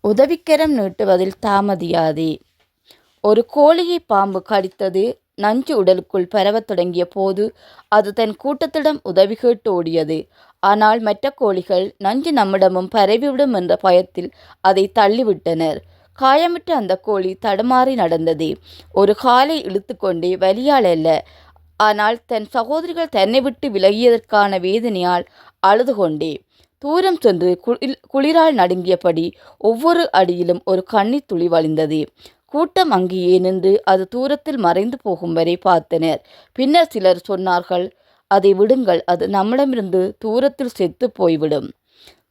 உதவிக்கரம் நீட்டுவதில் தாமதியாதே. ஒரு கோழியை பாம்பு கடித்தது. நஞ்சு உடலுக்குள் பரவத் தொடங்கிய போது அது தன் கூட்டத்திடம் உதவி கேட்டு ஓடியது. ஆனால் மற்ற கோழிகள் நஞ்சு நம்மிடமும் பரவிவிடும் என்ற பயத்தில் அதை தள்ளிவிட்டனர். காயமுற்ற அந்த கோழி தடுமாறி நடந்தது. ஒரு காலை இழுத்து கொண்டே, வலியால் அல்ல, ஆனால் தன் சகோதரிகள் தன்னை விட்டு விலகியதற்கான வேதனையால் அழுது கொண்டே தூரம் சென்று குளிரால் நடுங்கியபடி ஒவ்வொரு அடியிலும் ஒரு கண்ணீர் துளி வழிந்தது. கூட்டம் அங்கேயே நின்று அது தூரத்தில் மறைந்து போகும் வரை பார்த்தனர். பின்னர் சிலர் சொன்னார்கள், அதை விடுங்கள், அது நம்மிடமிருந்து தூரத்தில் செத்து போய்விடும்.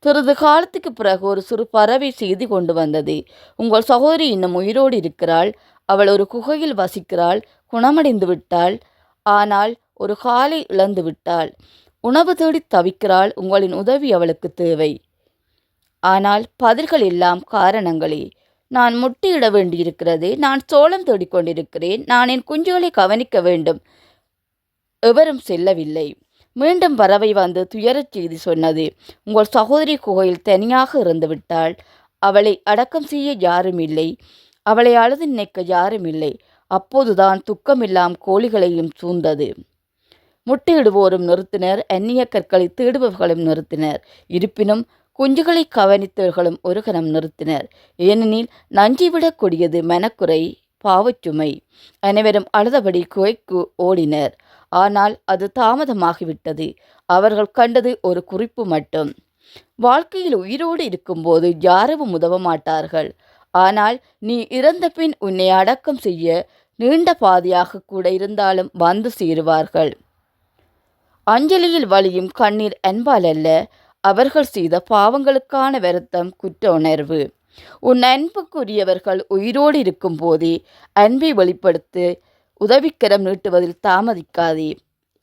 சிறிது காலத்துக்கு பிறகு ஒரு சிறு பறவை செய்தி கொண்டு வந்தது. உங்கள் சகோதரி இன்னும் உயிரோடு இருக்கிறாள். அவள் ஒரு குகையில் வசிக்கிறாள். குணமடைந்து விட்டாள். ஆனால் ஒரு காலை இழந்து விட்டாள். உணவு தேடி தவிக்கிறாள். உங்களின் உதவி அவளுக்கு தேவை. ஆனால் பதில்கள் எல்லாம் காரணங்களே. நான் முட்டையிட வேண்டியிருக்கிறது. நான் சோளம் தேடிக்கொண்டிருக்கிறேன். நான் என் குஞ்சுகளை கவனிக்க வேண்டும். எவரும் செல்லவில்லை. மீண்டும் பறவை வந்து துயரச் செய்தி சொன்னது. உங்கள் சகோதரி குகையில் தனியாக இறந்து விட்டாள். அவளை அடக்கம் செய்ய யாரும் இல்லை. அவளை அழுது நினைக்க யாரும் இல்லை. அப்போதுதான் துக்கமெல்லாம் கோழிகளையும் சூழ்ந்தது. முட்டையிடுவோரும் நிறுத்தினர். அந்நிய கற்களை தேடுபவர்களும் நிறுத்தினர். இருப்பினும் குஞ்சுகளை கவனித்தவர்களும் ஒரு கணம் நிறுத்தினர். ஏனெனில் நஞ்சை விடக் கொடியது மனக்குறை, பாவச்சுமை. அனைவரும் அழுதபடி குகைக்கு ஓடினர். ஆனால் அது தாமதமாகிவிட்டது. அவர்கள் கண்டது ஒரு குறிப்பு மட்டும். வாழ்க்கையில் உயிரோடு இருக்கும்போது யாரும் உதவ மாட்டார்கள். ஆனால் நீ இறந்த பின் உன்னை அடக்கம் செய்ய நீண்ட பாதையாக கூட இருந்தாலும் வந்து சேருவார்கள். அஞ்சலியில் வழியும் கண்ணீர் அன்பால் அல்ல, அவர்கள் செய்த பாவங்களுக்கான வருத்தம், குற்ற உணர்வு. உன் அன்புக்குரியவர்கள் உயிரோடு இருக்கும் போதே அன்பை வெளிப்படுத்தி உதவிக்கரம் நீட்டுவதில் தாமதிக்காதே.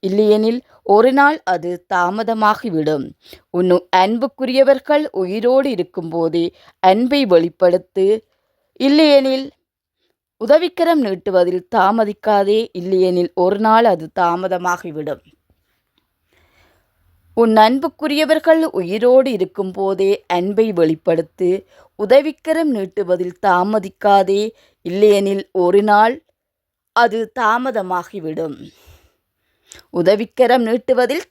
இல்லையெனில் ஒரு நாள் அது தாமதமாகிவிடும். உன் அன்புக்குரியவர்கள் உயிரோடு இருக்கும் போதே அன்பை வெளிப்படுத்து. இல்லையெனில் உதவிக்கரம் நீட்டுவதில் தாமதிக்காதே. இல்லையெனில் ஒரு நாள் அது தாமதமாகிவிடும். உன் அன்புக்குரியவர்கள் உயிரோடு இருக்கும் போதே அன்பை வெளிப்படுத்து. உதவிக்கரம் நீட்டுவதில் தாமதிக்காதே. இல்லையெனில் ஒரு நாள் அது தாமதமாகிவிடும். உதவிக்கரம் நீட்டுவதில்